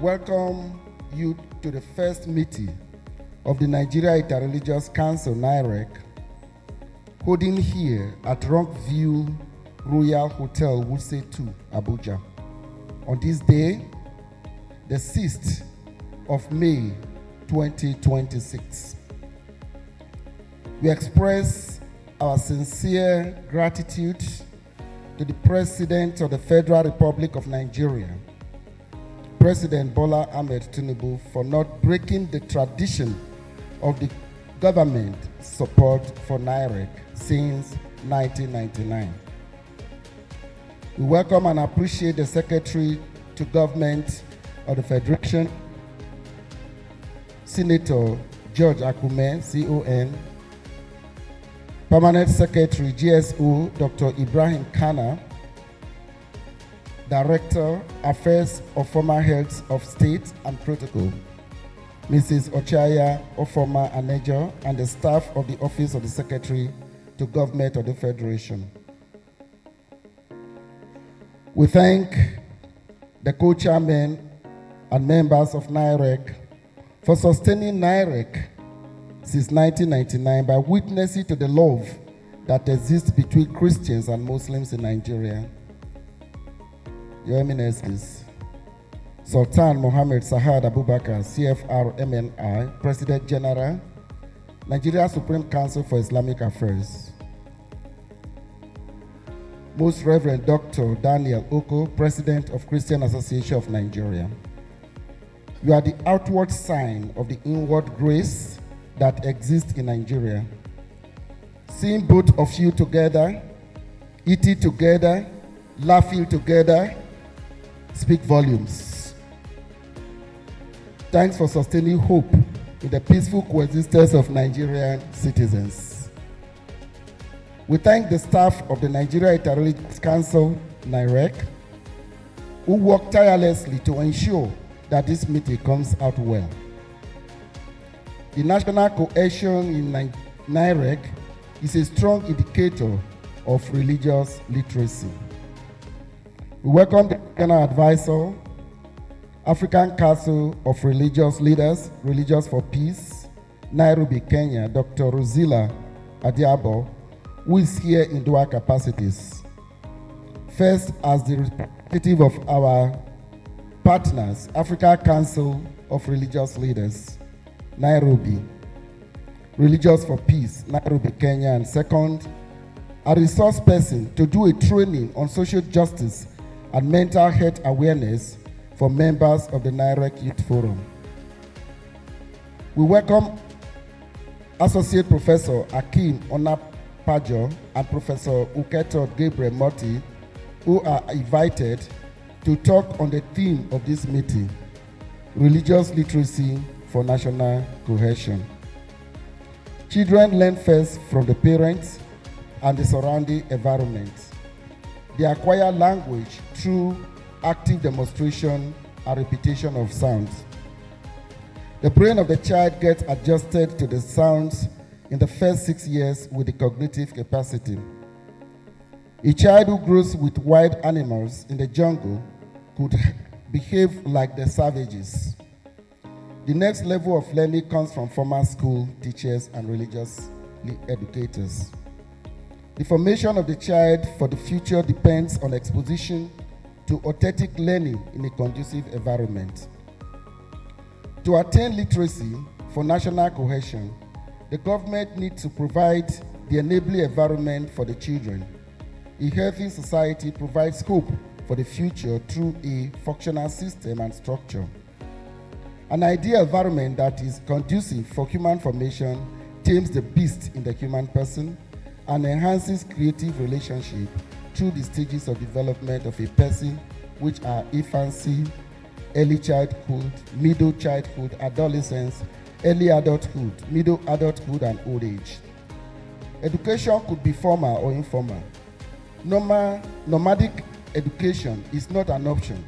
welcome you to the first meeting of the Nigeria Interreligious Council, NIREC, holding here at Rockview Royal Hotel, Wuse 2, Abuja. On this day, the 6th of May, 2026. We express our sincere gratitude to the President of the Federal Republic of Nigeria, President Bola Ahmed Tinubu, for not breaking the tradition of the government support for NIREC since 1999. We welcome and appreciate the Secretary to Government of the Federation, Senator George Akume, CON, Permanent Secretary, GSO, Dr. Ibrahim Kana, Director, Affairs of Former Heads of State and Protocol, Mrs. Ochaya Ofoma Anejo, and the staff of the Office of the Secretary to Government of the Federation. We thank the co-chairmen and members of NIREC for sustaining NIREC since 1999 by witnessing to the love that exists between Christians and Muslims in Nigeria. Your Eminences, Sultan Mohammed Sahad Abubakar, CFR MNI, President General, Nigeria Supreme Council for Islamic Affairs. Most Reverend Dr. Daniel Oko, President of Christian Association of Nigeria. You are the outward sign of the inward grace that exists in Nigeria. Seeing both of you together, eating together, laughing together, speak volumes. Thanks for sustaining hope in the peaceful coexistence of Nigerian citizens. We thank the staff of the Nigeria Interreligious Council, NIREC, who work tirelessly to ensure that this meeting comes out well. The national cohesion in NIREC is a strong indicator of religious literacy. We welcome the General Advisor, African Council of Religious Leaders, Religious for Peace, Nairobi, Kenya, Dr. Rosila Adiabo, who is here in dual capacities. First, as the representative of our partners, African Council of Religious Leaders, Nairobi, Religious for Peace, Nairobi, Kenya, and second, a resource person to do a training on social justice and mental health awareness for members of the NIREC Youth Forum. We welcome Associate Professor Akim Onapajo and Professor Uketo Gabriel Moti, who are invited to talk on the theme of this meeting, religious literacy for national cohesion. Children learn first from the parents and the surrounding environment. They acquire language through active demonstration and repetition of sounds. The brain of the child gets adjusted to the sounds in the first 6 years with the cognitive capacity. A child who grows with wild animals in the jungle could behave like the savages. The next level of learning comes from formal school teachers and religious educators. The formation of the child for the future depends on exposition to authentic learning in a conducive environment. To attain literacy for national cohesion, the government needs to provide the enabling environment for the children. A healthy society provides hope for the future through a functional system and structure. An ideal environment that is conducive for human formation tames the beast in the human person and enhances creative relationship through the stages of development of a person, which are infancy, early childhood, middle childhood, adolescence, early adulthood, middle adulthood, and old age. Education could be formal or informal. Nomadic education is not an option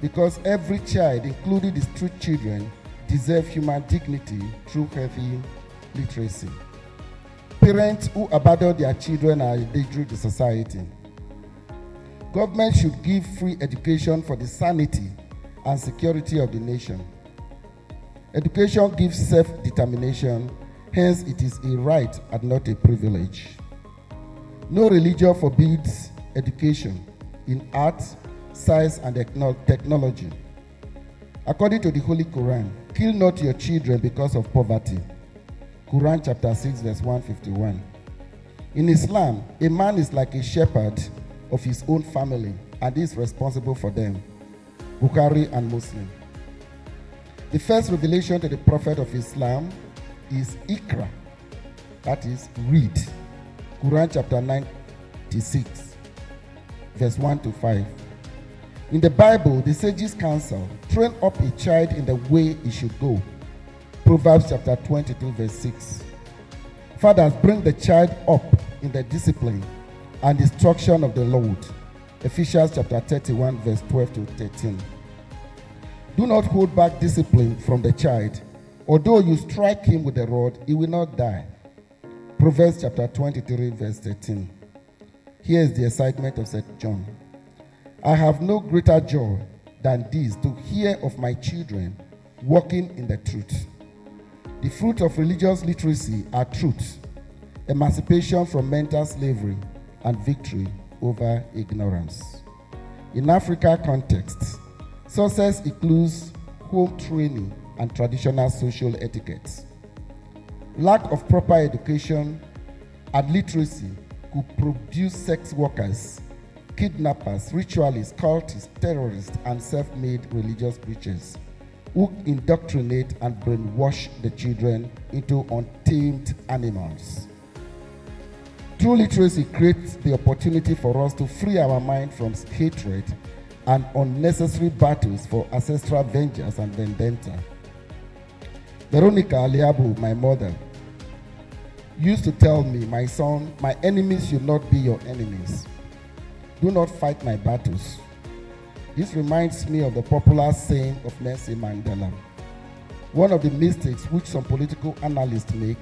because every child, including the street children, deserve human dignity through healthy literacy. Parents who abandon their children are endangering the society. Government should give free education for the sanity and security of the nation. Education gives self-determination, hence it is a right and not a privilege. No religion forbids education in art, science, and technology. According to the Holy Quran, kill not your children because of poverty. Quran chapter 6, verse 151. In Islam, a man is like a shepherd of his own family and is responsible for them. Bukhari and Muslim. The first revelation to the Prophet of Islam is Iqra, that is, read. Quran chapter 96, verse 1 to 5. In the Bible, the sages counsel, train up a child in the way he should go. Proverbs chapter 22, verse 6. Fathers, bring the child up in the discipline and instruction of the Lord. Ephesians chapter 31, verse 12 to 13. Do not hold back discipline from the child. Although you strike him with a rod, he will not die. Proverbs chapter 23, verse 13. Here is the excitement of St. John. I have no greater joy than this, to hear of my children walking in the truth. The fruit of religious literacy are truth, emancipation from mental slavery, and victory over ignorance. In Africa context, success includes home training and traditional social etiquettes. Lack of proper education and literacy could produce sex workers, kidnappers, ritualists, cultists, terrorists, and self-made religious preachers who indoctrinate and brainwash the children into untamed animals. True literacy creates the opportunity for us to free our mind from hatred and unnecessary battles for ancestral vengeance and vendetta. Veronica Aliabu, my mother, used to tell me, my son, my enemies should not be your enemies. Do not fight my battles. This reminds me of the popular saying of Nelson Mandela. One of the mistakes which some political analysts make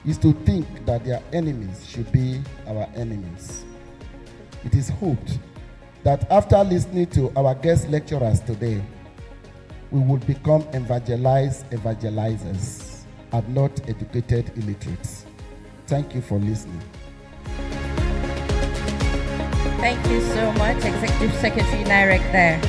is to think that their enemies should be our enemies. It is hoped that after listening to our guest lecturers today, we will become evangelizers and not educated illiterates. Thank you for listening. Thank you so much, Executive Secretary Direct there.